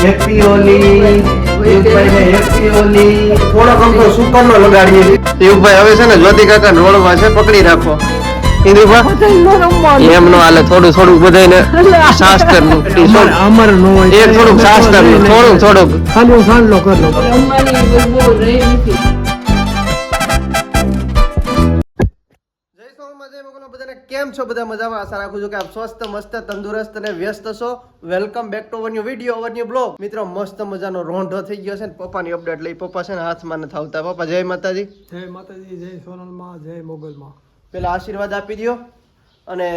Happy Holi યુગભાઈને happy Holi. થોડો કંકો સુકરનો લગાડીએ. યુગભાઈ હવે છે ને જ્યોતિ કાકા રોડમાં છે, પકડી રાખો. એમ નો હાલે, થોડું થોડું બધાને શાસ્ત્ર નું અમારે નો હોય એક થોડુંક શાસ્ત્ર નું થોડુંક ખાલી સાંડલો કર લો. કેમ છો બધા? મજામાં? આશા રાખું છું કે આપ સ્વસ્થ મસ્ત તંદુરસ્ત અને વ્યસ્ત છો. Welcome back to our new video, our new blog. મિત્રો મસ્ત મજાનો રોંઢો થઈ ગયો છે ને પપ્પાની અપડેટ લઈ. પપ્પા છે ને હાથમાં નથી આવતા. પપ્પા જય માતાજી. જય માતાજી, જય સોનલમાં, જય મોગલમાં. પેલા આશીર્વાદ આપી દો અને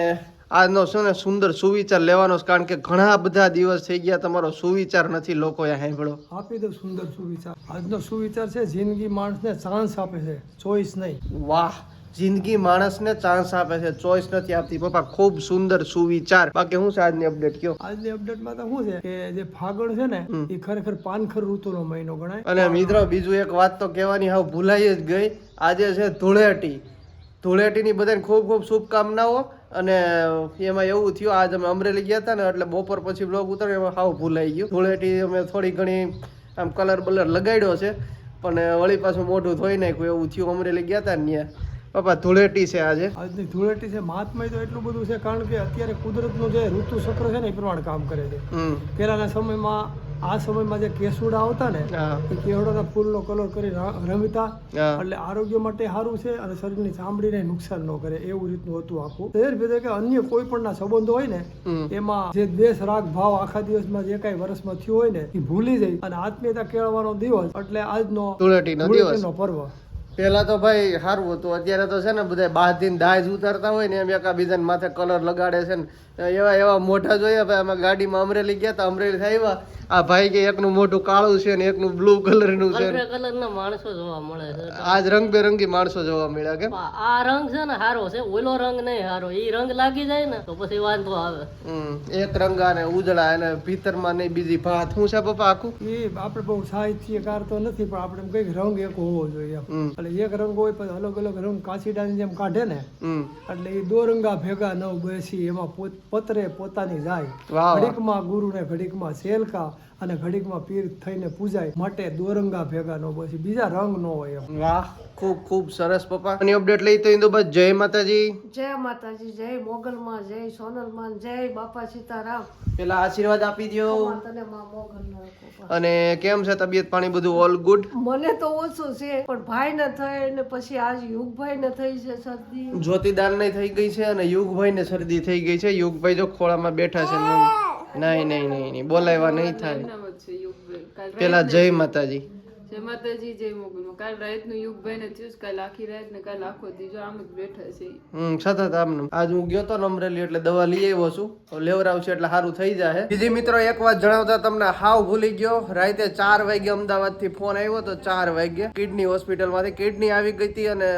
આજનો છે ને સુંદર સુવિચાર લેવાનો છે, કારણ કે ઘણા બધા દિવસ થઈ ગયા તમારો સુવિચાર નથી લોકોએ સાંભળો. આપી દો સુંદર સુવિચાર. આજનો સુવિચાર છે, જિંદગી માણસને ચાન્સ આપે છે, ચોઈસ નહીં. વાહ, જિંદગી માણસને ચાન્સ આપે છે, ચોઈસ નથી આપતી. પપ્પા ખૂબ સુંદર સુવિચાર. બાકી શું છે આજની અપડેટ કયો? આજની અપડેટમાં તો શું છે કે જે ફાગણ છે ને એ ખરેખર પાનખર ઋતુનો મહિનો ગણાય. અને મિત્રો બીજું એક વાત તો કહેવાની હાવ ભૂલાઈ જ ગઈ. આજે છે ધૂળેટી. ધૂળેટીની બધાને ખૂબ ખૂબ શુભકામનાઓ. અને એમાં એવું થયું, આજ અમે અમરેલી ગયા હતા ને એટલે બપોર પછી બ્લોગ ઉતાર્યો, એમાં હાવ ભૂલાઈ ગયું. ધૂળેટી અમે થોડી ઘણી આમ કલર બલર લગાડ્યો છે, પણ વળી પાછું મોઢું ધોઈ નાખ્યું એવું થયું. અમરેલી ગયા હતા ને ત્યાં. પપ્પા ધૂળેટી છે આજે. આજની ધૂળેટી છે, મહાત્મય તો એટલું બધું છે, કારણ કે અત્યારે કુદરતનું જે ઋતુ ચક્ર છે ને એ પ્રમાણે કામ કરે છે. પહેલાના સમયમાં આ સમયમાં જે કેસુડા આવતા ને એ કેવડાના ફૂલનો કલર કરી રમતા, એટલે આરોગ્ય માટે સારું છે અને શરીરની ચામડીને નુકસાન ન કરે એવું રીતનું હતું આખું. એ જ રીતે કે અન્ય કોઈ પણ ના સંબંધો હોય ને એમાં જે દ્વેષ રાગ ભાવ આખા દિવસમાં જે કઈ વર્ષમાં થયું હોય ને એ ભૂલી જાય અને આત્મીયતા કેળવવાનો દિવસ એટલે આજનો ધૂળેટીનો પર્વ. પેલા તો ભાઈ સારું હતું, અત્યારે તો છે ને બધા બાંધીને દાજ ઉતારતા હોય ને એમ એકાબીજાને માથે કલર લગાડે છે ને એવા એવા મોઢા જોઈએ. ભાઈ અમે ગાડીમાં અમરેલી ગયા હતા, અમરેલી આવ્યા, આ ભાઈ કે એકનું મોઢું કાળું છે ને એકનું બ્લુ કલરનું છે. કલરના માણસો જોવા મળે છે. આજ રંગબેરંગી માણસો જોવા મળ્યા. કેમ આ રંગ છે ને સારો છે, ઓલો રંગ નહીં સારો. એ રંગ લાગી જાય ને તો પછી વાંધો આવે. એક રંગા ને ઉજળા અને ભીતરમાં નહીં બીજી ભાત. શું છે પપ્પા આખું? એ આપણે બહુ સાહિત્યકાર તો નથી, પણ આપણે કઈક રંગ એક હોવો જોઈએ. એટલે એક રંગ હોય પછી અલગ અલગ રંગ કાચીડાની જેમ કાઢે ને એટલે એ દો રંગા ભેગા ન બેસી એમાં પતરે પોતાની જાય. ઘડીકમાં ગુરુ ને ઘડીકમાં સેલકા અને ઘડીકમાં પીર થઈને પૂજાય, માટે દોરંગા ભેગા ન બેસી, બીજા રંગ ન હોય એમ. વાહ, ખૂબ ખૂબ સરસ પપ્પા. ની અપડેટ લઈ તો ઇન્દુ બસ. જય માતાજી. જય માતાજી, જય મોગલમાં, જય સોનલમાં, જય બાપા સીતારામ. પેલા આશીર્વાદ આપી દો. તને માં મોગલનો રાખો. અને કેમ છે તબિયત પાણી બધું? All good? મને તો ઓછું છે, પણ ભાઈ ને થઈ ને પછી આજ યુગભાઈ ને થઈ છે શરદી. જ્યોતિદાન ને થઈ ગઈ છે અને યુગભાઈ ને શરદી થઈ ગઈ છે. યુગભાઈ જો ખોળામાં બેઠા છે. નહીં બોલાવ્યા નહીં થાય. પેલા જય માતાજી. જય માતાજી, જય મોગલમાં. કાલ રાતનું યુગભાઈ ને થયું, કાલ આખી રાત ને કાલ આખો દીજો આમ જ બેઠા છે. સતત આમ. આજ હું ગયો તો ને અમરેલી એટલે દવા લઈ આવ્યો છું, લેવરાવશે એટલે સારું થઈ જાય. બીજી મિત્રો એક વાત જણાવતા તમને હાવ ભૂલી ગયો. રાતે 4 વાગે અમદાવાદ થી ફોન આવ્યો તો 4 વાગે કિડની હોસ્પિટલ માંથી કિડની આવી ગઈ હતી અને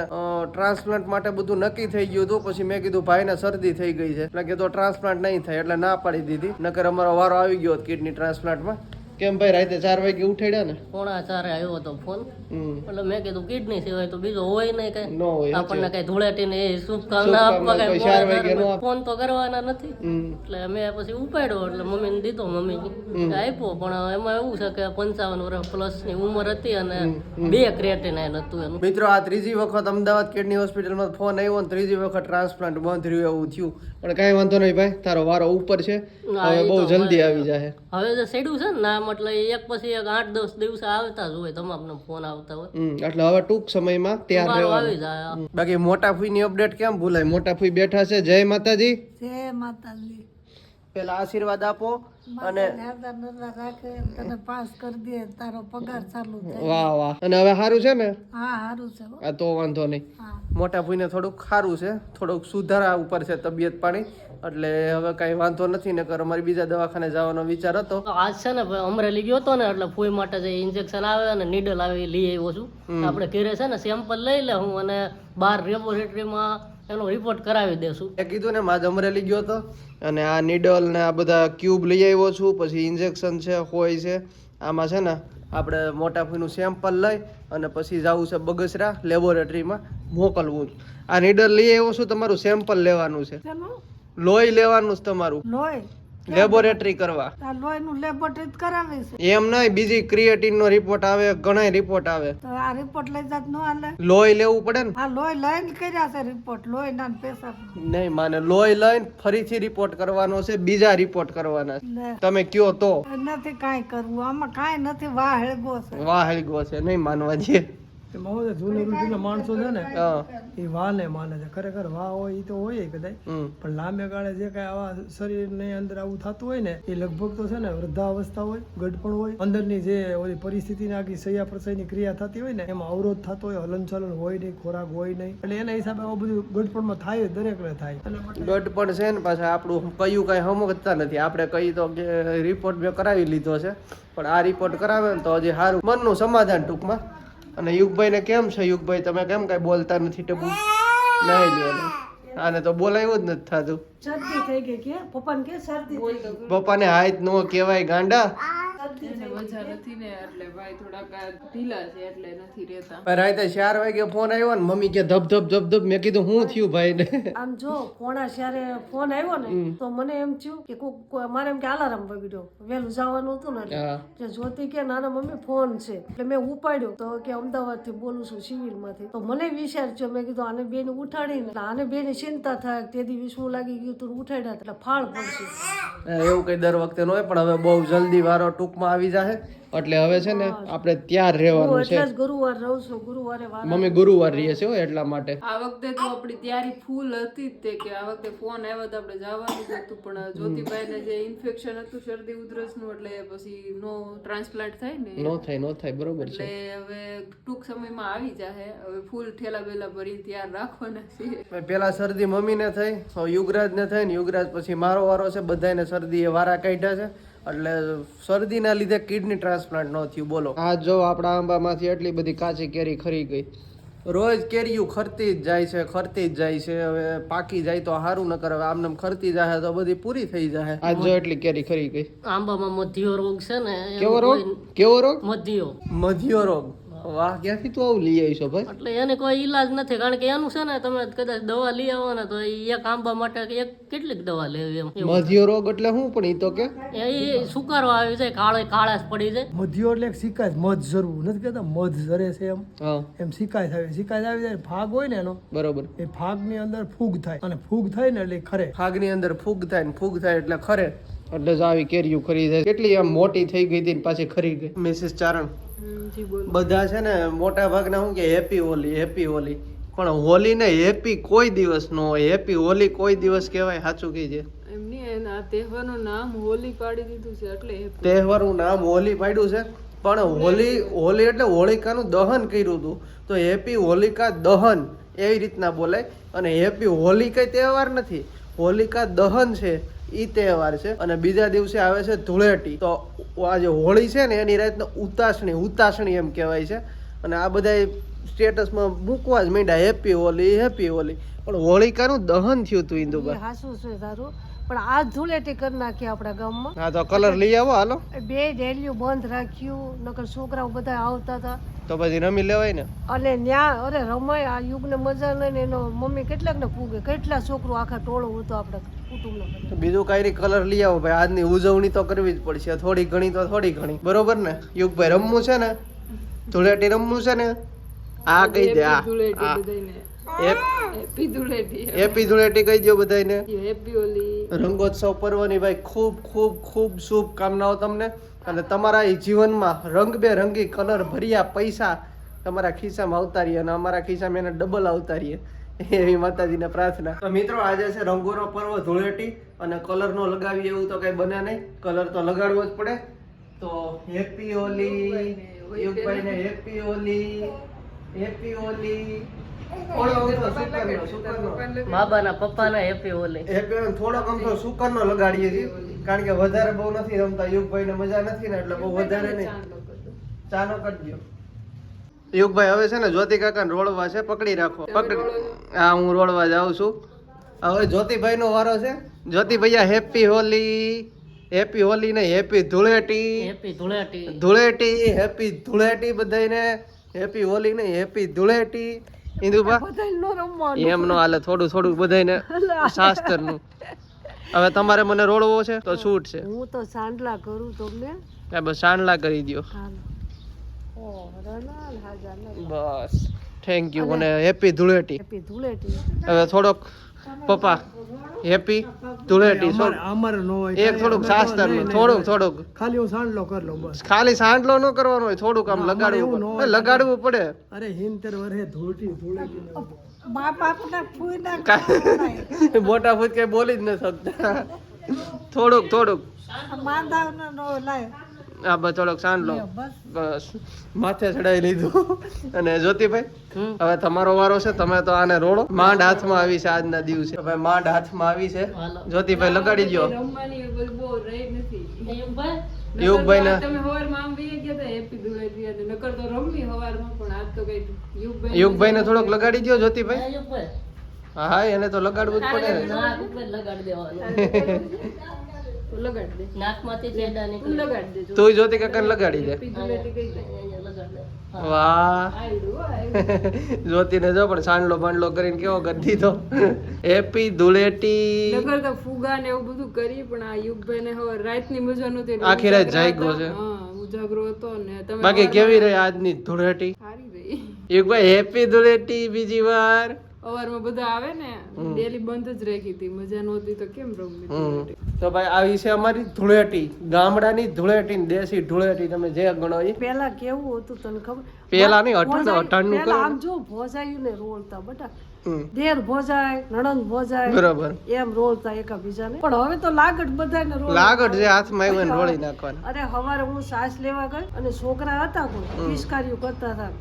ટ્રાન્સપ્લાન્ટ માટે બધું નક્કી થઈ ગયું હતું. પછી મેં કીધું ભાઈ ને શરદી થઈ ગઈ છે એટલે કીધું ટ્રાન્સપ્લાન્ટ નહીં થાય, એટલે ના પાડી દીધી. નકર અમારો વારો આવી ગયો કિડની ટ્રાન્સપ્લાન્ટમાં. કેમ ભાઈ રાતે 4 વાગે ઉઠાડ્યા ને? 3:45 આવ્યો હતો ફોન. એટલે મેં કીધું કિડની સિવાય તો બીજો હોય નહીં કઈ. ન હોય આપણને કઈ ધૂળેટી ને શુભકામના આપવા કઈ ફોન તો કરવાના નથી. એટલે મેં પછી ઉપાડ્યો એટલે મમ્મીને દીધો. મમ્મી આપ્યો, પણ એમાં એવું છે કે 55 વર્ષ પ્લસ ની ઉંમર હતી અને 2 ક્રિએટિનાઇન હતું એનું. મિત્રો આ ત્રીજી વખત અમદાવાદ કિડની હોસ્પિટલમાં ફોન આવ્યો ને ત્રીજી વખત ટ્રાન્સપ્લાન્ટ બંધ રહ્યું એવું થયું. પણ કઈ વાંધો નહીં ભાઈ, તારો વારો ઉપર છે, હવે બહુ જલ્દી આવી જાય. હવે જે શેડ્યુલ છે ને નામ, એટલે એક પછી એક 8-10 દિવસ આવતા જ હોય, તમામને ફોન આવતા હોય. એટલે હવે ટૂંક સમયમાં તૈયાર આવી જાય. બાકી મોટા ફૂઈ ની અપડેટ કેમ ભૂલાય? મોટા ફૂઈ બેઠા છે. જય માતાજી. જય માતાજી. પેલા આશીર્વાદ આપો અને તને પાસ કરી દે, તારો પગાર ચાલુ થાય. વાહ વાહ. અને હવે સારું છે ને? હા સારું છે. આ તો વાંધો નહીં. મોટા ફૂઈને થોડુંક સારું છે, થોડુંક સુધારા ઉપર છે તબિયત પાણી, એટલે હવે કઈ વાંધો નથી. નકર અમારી બીજા દવાખાને જવાનો વિચાર હતો. આજ છે ને અમરેલી ગયો હતો ને એટલે ફૂઈ માટે જે ઇન્જેક્શન આવે અને નીડલ આવે એ લઈ આવ્યો છું. આપણે ઘરે છે ને સેમ્પલ લઈ લે હું અને 12 લેબોરેટરીમાં એનો રિપોર્ટ કરાવી દેશું. એ કીધું ને માજ અમરેલી ગયો હતો અને આ નીડલ ને આ બધા ક્યુબ લઈ આવ્યો છું, પછી ઇન્જેક્શન છે હોય છે. આમાં છે ને આપણે મોટા ફૂઈનું સેમ્પલ લઈ અને પછી જવું છે બગસરા લેબોરેટરીમાં મોકલવું. આ નીડલ લઈ આવ્યો છું, તમારું સેમ્પલ લેવાનું છે, લોહી લેવાનું છે તમારું. લોહી લેબોરેટરી કરવા આ લોહીનું લેબોરેટરી કરાવે છે એમ નહીં, બીજી ક્રિએટિન નો રિપોર્ટ આવે, ઘણા રિપોર્ટ આવે. તો આ રિપોર્ટ લઈ જાત ન હાલે લોહી લેવું પડે ને. આ લોહી લઈને કર્યા છે રિપોર્ટ લોહી ના પેશાબ નહીં માને, લોહી લઈને ફરીથી રિપોર્ટ કરવાનો છે, બીજા રિપોર્ટ કરવાના છે. લે તમે કયો તો નથી કાંઈ કરવું આમાં કાંઈ નથી વાહ હેળગો છે વાહ હેલગો છે, નહીં માનવા દે. મહોદય જૂની રૂઢીના માણસો છે ને હા. એ વાને માને છે. ખરેખર વાહ હોય એ તો હોય કદાચ, હમ. પણ લાંબે ગાળે જે કઈ આવા શરીરની અંદર આવું થતું હોય ને એ લગભગ તો છે ને વૃદ્ધાવસ્થા હોય, ગઢપણ હોય, અંદરની જે ઓલી પરિસ્થિતિની આખી સહ્યા પ્રસયની ક્રિયા થતી હોય ને એમાં અવરોધ થતો હોય, હલનચલન હોય નહીં, ખોરાક હોય નહીં, એટલે એના હિસાબે આવું બધું ગઢપણમાં થાય જ, દરેકને થાય. એટલે દોઢ પણ છે ને પાછા આપણું કયું કઈ સમજતા નથી. આપણે કહી તો કે રિપોર્ટ મેં કરાવી લીધો છે, પણ આ રિપોર્ટ કરાવે ને તો હજી સારું મનનું સમાધાન ટૂંકમાં. અને યુગભાઈ ને કેમ છે? યુગભાઈ તમે કેમ કઈ બોલતા નથી? ટપુ નહીં લ્યો, આને તો બોલાયું જ નથી થતું. શરદી થઈ ગઈ કે પપ્પાને કે શરદી થઈ ગઈ પપ્પાને હાથ નો કહેવાય ગાંડા. એને મજા નથી ને એટલે ભાઈ થોડાક ઢીલા છે એટલે નથી રહેતા. રાતે 4 વાગે ફોન આવ્યો ને મમ્મી કે ધબ ધબ ધબ ધબ. મેં કીધું હું થયું ભાઈ ને? આમ જો પોણા જ્યારે ફોન આવ્યો ને તો મને એમ થયું કે મારે એમ કે અલાર્મ વગડ્યો, વહેલું જવાનું હતું ને હા. એટલે જ્યોતિ કે નાના મમ્મી ફોન છે, એટલે મેં ઉપાડ્યો તો કે અમદાવાદ થી બોલું છું સિવિલ માંથી. તો મને વિચાર થયો, મેં કીધું આને બેન ઉઠાડીને આને બેન ચિંતા થાય તે દી વિશ્વ લાગી ગયું તું ઉઠાડ્યા એટલે ફાળ પડશે. એવું કઈ દર વખતે ન હોય, પણ હવે બહુ જલ્દી વારો ટૂંકમાં આવી જાય. એટલે હવે છે ને આપણે ત્યાર રહેવાનું છે. એટલે જ ગુરુવાર રહું છું, ગુરુવારે વાર મમ્મી ગુરુવાર રહીએ છે એટલા માટે. આ વખતે તો આપણી તૈયારી ફૂલ હતી જ તે કે આ વખતે ફોન આવ્યો તો આપણે જવાનું જ હતું, પણ જ્યોતિભાઈને જે ઇન્ફેક્શન હતું શરદી ઉધરસ નું એટલે પછી નો ટ્રાન્સપ્લાન્ટ થાય ને નો થાય બરોબર છે. એટલે હવે ટૂંક સમયમાં આવી જાય. હવે ફૂલ ઠેલા બેલા ભરી તૈયાર રાખવાના છે. પેલા શરદી મમ્મી ને થઈ, યુગરાજ ને થઈ ને યુગરાજ પછી મારો વારો છે. બધાને શરદી એ વારા કાઢ્યા છે, એટલે શરદીના લીધે કિડની ટ્રાન્સપ્લાન્ટ ન થયું. બોલો આ જો આપણા આંબામાંથી એટલી બધી કાચી કેરી ખરી ગઈ. રોજ કેરીયું ખરતી જ જાય છે, ખરતી જ જાય છે. હવે પાકી જાય તો સારું, ન કરે આમને ખરતી જાય તો બધી પૂરી થઈ જાય. આજ જો એટલી કેરી ખરી ગઈ. આંબામાં મધ્યો રોગ છે ને. કેવો રોગ? કેવો રોગ? મધ્યો. મધ્યો રોગ. વાહ, ક્યાંથી તું આવું લઈ આવીશો ભાઈ? એટલે એને કોઈ ઈલાજ નથી, કારણ કે એનું છે ને તમે કદાચ દવા લઈ આવો ને તો એક આંબા માટે એક કેટલીક દવા લેવી એમ. મધ્યો રોગ એટલે શું? પણ ઈ તો કે એ સુકારો આવી જાય, કાળાશ પડી જાય. મધ્યો એટલે એક શિકાયત, મધ ઝરવું નથી કહેતા, મધ ઝરે છે એમ. હા એમ શિકાયત આવી જાય, ફાગ હોય ને એનો, બરોબર. એ ફાગની અંદર ફૂગ થાય, અને ફૂગ થાય ને એટલે ખરે. ફાગની અંદર ફૂગ થાય ને ફૂગ થાય એટલે ખરે. એટલે જ આવી કેરીઓ ખરી જાય. કેટલી આમ મોટી થઈ ગઈ હતી ને પાછી ખરી ગઈ. મિસિસ ચારણ બધા છે ને મોટા ભાગના શું કે હેપી હોલી, હેપી હોલી. પણ હોલી ને હેપી કોઈ દિવસ ન હોય. હેપી હોલી કોઈ દિવસ કહેવાય? સાચું કીજે. એમની આ તહેવારનું નામ હોલી પાડી દીધું છે એટલે તહેવારનું નામ હોલી પાડ્યું છે, પણ હોલી એટલે હોલિકાનું દહન કર્યું હતું, તો હેપી હોલિકા દહન એવી રીતના બોલાય. અને હેપી હોલી કઈ તહેવાર નથી, હોલિકા દહન છે ઈ તહેવાર છે. અને બીજા દિવસે આવે છે ધૂળેટી. તો આ જે હોળી છે ને એની રાતને ઉતાસણી એમ કહેવાય છે. અને આ બધા સ્ટેટસમાં મૂકવા જ માંડ્યા હેપી હોલી, હેપી હોલી. પણ હોળિકાનું દહન થયું હતું ઇન્દુબા. હાસું છે તારું, પણ આ ધૂળેટી કરી નાખી આપણા ગામમાં. હા તો કલર લઈ આવો હાલો. બે ડેલીઓ બંધ રાખ્યું, નકર છોકરાઓ બધા આવતા હતા. તો પછી રમી લેવાય ને. અને ન્યા અરે રમાય, આ યુગને મજા લઈને એનો મમ્મી કેટલાક ને પૂગે, કેટલા છોકરો આખા ટોળું હતું આપણા કુટુંબના. બીજું કઈ કલર લઈ આવો ભાઈ. આજની ઉજવણી તો કરવી જ પડશે, થોડી ઘણી તો થોડી ઘણી, બરોબર ને? યુગભાઈ રમવું છે ને, ધૂળેટી રમવું છે ને, આ કહી દે. હેપી ધૂળેટી કહી દો બધાને. હેપી હોલી. રંગોત્સવ પર્વની ભાઈ ખૂબ ખૂબ ખૂબ શુભકામનાઓ તમને. અને તમારા એ જીવનમાં રંગબેરંગી કલર ભર્યા પૈસા તમારા ખિસ્સામાં આવતા રહીએ, અને અમારા ખિસ્સામાં એને ડબલ આવતા રહીએ, એવી માતાજીને પ્રાર્થના. તો મિત્રો આજે છે રંગોનો પર્વ ધૂળેટી, અને કલર નો લગાવી એવું તો કઈ બને નહીં, કલર તો લગાડવો જ પડે. તો હેપી હોલી યુગભાઈને, હેપી હોલી, હેપી હોલી. બાબાના પપ્પાના હેપી હોલી. થોડોક આમ તો સુકરનો લગાડીએ છીએ, કારણ કે વધારે બહુ નથી રમતા. યુગભાઈ ને મજા નથી ને એટલે બહુ વધારે નહીં. ચાનો કરી દો યુગભાઈ. હવે છે ને જ્યોતિ કાકા રોડવા છે, પકડી રાખો. હા હું રોડવા જાઉં છું. હવે જ્યોતિભાઈ નો વારો છે. જ્યોતિ ભૈયા હેપી હોલી. હેપી હોલી ને happy Dhuleti. Happy Dhuleti. Dhuleti happy Dhuleti બધાને. હેપી હોલી ને હેપી ધૂળેટી. ઇન્દુબા એમ નો હાલે, થોડું થોડું બધાને શાસ્ત્ર નું. હવે તમારે મને રોડવો છે તો છૂટ છે. હું તો સાંડલા કરું તમને. બસ સાંડલા કરી દો બસ. થેન્ક યુ અને હેપી ધૂળેટી. હેપી ધૂળેટી. હવે થોડોક પપ્પા હેપી ધૂળેટી અમારે નો હોય એક થોડુંક શાસ્ત્ર થોડુંક ખાલી હું સાંડલો કરી લઉં બસ. ખાલી સાંડલો ન કરવાનો હોય, થોડુંક આમ લગાડવું પડે. અરે 70 વર્ષે ધૂળેટી મોટા ફૂટ કઈ બોલી જ ન શકતા. થોડુંક હા બસ થોડોક સાંડલો બસ માથે ચડાવી લીધું. અને જ્યોતિભાઈ હવે તમારો વારો છે. તમે તો આને રોડો. માંડ હાથમાં આવી છે આજના દિવસે. ભાઈ માંડ હાથમાં આવી છે. જ્યોતિભાઈ લગાડી દો. રમવાની બહુ રહી નથી. યુગભાઈ ને તમે હવારમાં આમ વી ગયા હતા હેપી ધૂળેટી હતી. નકર તો રમવી હવારમાં પણ આજ તો કઈ યુગભાઈ ને થોડોક લગાડી દો જ્યોતિભાઈ. હા એને તો લગાડવું જ પડે ને. લગાડી દેવાનું. લગાડ દે. નાકમાંથી ચેડા નીકળે. લગાડ દેજો. તું જ્યોતિ કાકાને લગાડી દે. હેપી ધૂળેટી કઈ દે. લગાડી દે. વાહ આયડું જ્યોતિને જો પણ સાંડલો બાંડલો કરીને કેવો કરી દીધો. હેપી ધૂળેટી. નકર તો ફુગા ને એવું બધું કરી પણ આ યુગભાઈ ને હવે રાતની મજા નહોતી. આખી રાત જાગ્યો છે. હા ઉજાગરો હતો ને તમે બાકી કેવી રહી આજની ધૂળેટી? સારી રહી. યુગભાઈ હેપી ધૂળેટી બીજી વાર. અવારમાં બધા આવે ને ડેલી બંધ જ રાખી હતી. મજા નહોતી તો કેમ રમવી. તો ભાઈ આવી છે અમારી ધૂળેટી. ગામડાની ધૂળેટી ને દેશી ધૂળેટી તમે જે ગણો એ. પેલા કેવું હતું તને ખબર? પેલા નહીં અટાણું પેલા આમ જો ભોજાયું ને રોલતા બટા દેર ભોજાય નણંદ ભોજાય બરાબર એમ રોલતા એકબીજાને. પણ હવે તો લાગટ બધાને રોલ. લાગટ જે હાથમાં આવ્યું ને રોળી નાખવાનું. અરે હવારે હું સાસ લેવા ગઈ અને છોકરા હતા કોઈ પિચકારીઓ કરતા હતા.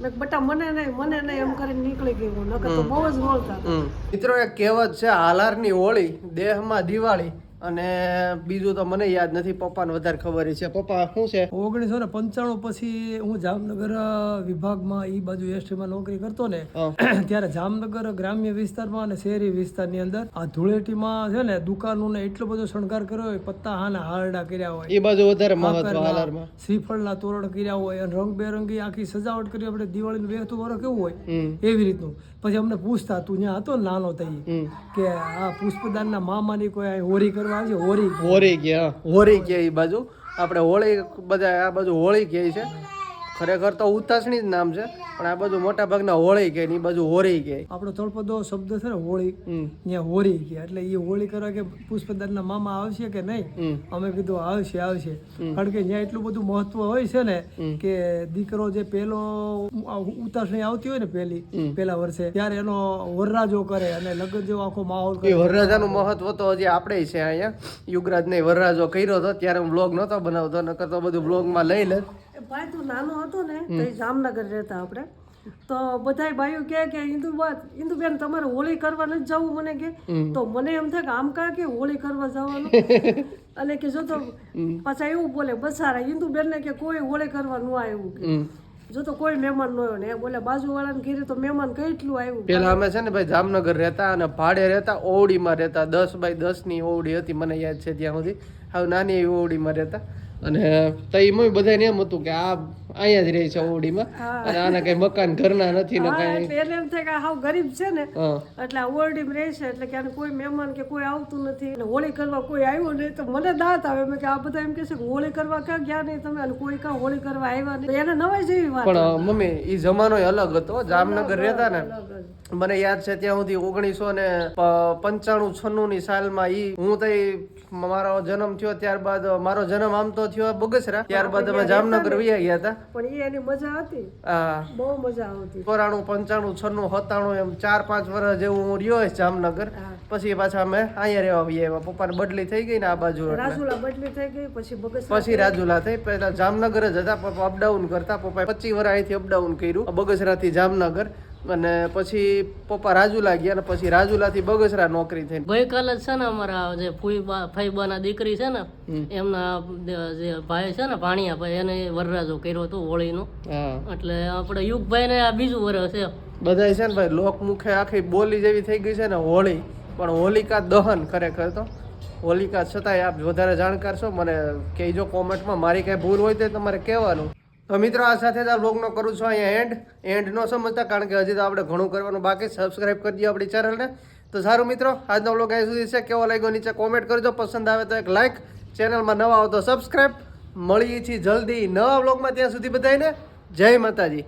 મેં બટા મને નહીં એમ કરીને નીકળી ગઈ હું. નકર તો બહુ જ રોલતા હતા. મિત્રો એક કહેવત છે હાલારની હોળી દેહમાં દિવાળી. અને બીજું તો મને યાદ નથી. પપ્પાને વધારે ખબર છે. પપ્પા શું છે? 1995 પછી હું જામનગર વિભાગમાં ઈ બાજુ એસટીમાં નોકરી કરતો ને ત્યારે જામનગર ગ્રામ્ય વિસ્તારમાં અને શહેરી વિસ્તારની અંદર આ ધૂળેટીમાં છે ને દુકાનોને એટલો બધો શણગાર કર્યો હોય. પત્તા હાના હારડા કર્યા હોય એ બાજુ વધારે મહત્વ હાલારમાં. શ્રીફળના તોરણ કર્યા હોય અને રંગબેરંગી આખી સજાવટ કરી. આપણે દિવાળીનું બેસતું વરસ કેવું હોય એવી રીતનું. પછી અમને પૂછતા તું ત્યાં હતો ને નાનો થઈ કે આ પુષ્પદાનના મામાની કોઈ હોરી કરવા આવજે. હોરી કે એ બાજુ આપણે હોળી બધા આ બાજુ હોળી કહે છે. ખરેખર તો ઉતાસણી જ નામ છે પણ આ બાજુ મોટા ભાગના હોળી કે એ બાજુ હોરી કે. આપણો તળપદો શબ્દ છે ને હોળી ત્યાં હોરી કે એટલે એ હોળી કરવા કે પુષ્પદાનના મામા આવશે કે નહીં. અમે કીધું આવશે કારણ કે ત્યાં એટલું બધું મહત્વ હોય છે ને કે દીકરો જે પેલો ઉતાસણી આવતી હોય ને પેલા વર્ષે ત્યારે એનો વરરાજો કરે અને લગ્ન જેવો આખો માહોલ કરે. વરરાજાનું મહત્વ તો હજી આપણે છે અહીંયા. યુગરાજ ને વરરાજો કર્યો હતો ત્યારે હું બ્લોગ નહોતો બનાવતો. નકર તો બધું બ્લોગમાં લઈ લે. ભાઈ તું નાનો હતો ને તો જામનગર રહેતા આપણે તો બધાય ભાઈઓ કે ઇન્દુબેન તમારે હોળી કરવા નથી જવું મને કે. તો મને એમ થાય કે આમ કા કે હોળી કરવા જવાનું અને કે જો તો પાછા એવું બોલે બસારા ઇન્દુબેન ને કે કોઈ હોળી કરવા ન આવ્યું કે જો તો કોઈ મહેમાન ન આવ્યો ને બોલે બાજુવાળાને ઘેરે તો મહેમાન કેટલું આવ્યું. પેલા અમે છે ને ભાઈ જામનગર રહેતા અને ભાડે રહેતા. ઓવડીમાં રહેતા 10x10 ની ઓવડી હતી મને યાદ છે ત્યાં સુધી. હવે નાની એવી ઓવડીમાં રહેતા. અને તઈ બધાને એમ હતું કે આ અહીંયા જ રહે છે ઓવડીમાં અને આના કઈ મકાન ઘરના નથી ને કઈ. એટલે એમ થાય કે હાવ ગરીબ છે ને એટલે ઓવડીમાં રહે છે એટલે કે આને કોઈ મહેમાન કે કોઈ આવતું નથી. અને હોળી કરવા કોઈ આવ્યો નહીં તો મને દાંત આવે. મેં કે આ બધા એમ કે છે કે હોળી કરવા ક્યાં ગયા નહીં તમે અને કોઈ કાં હોળી કરવા આવ્યા નહીં. એને નવાઈ જેવી વાત. પણ મમ્મી ઈ જમાનો અલગ હતો. જામનગર રહેતા ને મને યાદ છે ત્યાં સુધી 1995-96 ની સાલમાં ઈ હું તો મારો જન્મ થયો ત્યારબાદ મારો જન્મ આમ તો થયો બગસરા. ત્યારબાદ અમે જામનગર વયા ગયા હતા. પણ એની મજા હતી. બહુ મજા આવતી. 94, 95, 96, 97 એમ 4-5 વર્ષ જેવું હું રહ્યો જામનગર. પછી પાછા અમે અહીંયા રહેવા આવ્યા. પપ્પાને બદલી થઈ ગઈ ને આ બાજુ રાજુલા બદલી થઈ ગઈ પછી રાજુલા થઈ. પહેલા જામનગર જ હતા. પપ્પા અપડાઉન કરતા. પપ્પાએ 25 વર્ષ અહીંથી અપડાઉન કર્યું બગસરા થી જામનગર. અને પછી પપ્પા રાજુલા ગયા અને પછી રાજુલા થી બગસરા નોકરી થઈ. ગઈકાલે જ છે ને અમારા જે ફઈબાના દીકરી છે ને એમના જે ભાઈ છે ને ભાણિયા ભાઈ એને વરરાજો કર્યો હતો હોળીનો. એટલે આપણે યુગભાઈ ને આ બીજું વર્ષ છે. બધા છે ને ભાઈ લોકમુખે આખી બોલી જેવી થઈ ગઈ છે ને હોળી. પણ હોલિકા દહન ખરેખર તો હોલિકા છતાંય આપ વધારે જાણકાર છો મને કહેજો કોમેન્ટમાં. મારી કઈ ભૂલ હોય તો તમારે કહેવાનું. તો મિત્રો આ સાથે જ આ વ્લોગનો કરું છું અહીંયા એન્ડ નો સમજતા કારણ કે હજી તો આપણે ઘણું કરવાનું બાકી. સબસ્ક્રાઇબ કરી દો આપણી ચેનલને. તો સારું મિત્રો, આજનો વ્લોગ અહીં સુધી છે. કેવો લાગ્યો નીચે કોમેન્ટ કરજો. પસંદ આવે તો એક લાઈક, ચેનલમાં નવા આવો તો સબસ્ક્રાઈબ. મળીએ છીએ જલ્દી નવા વ્લોગમાં. ત્યાં સુધી બધાને જય માતાજી.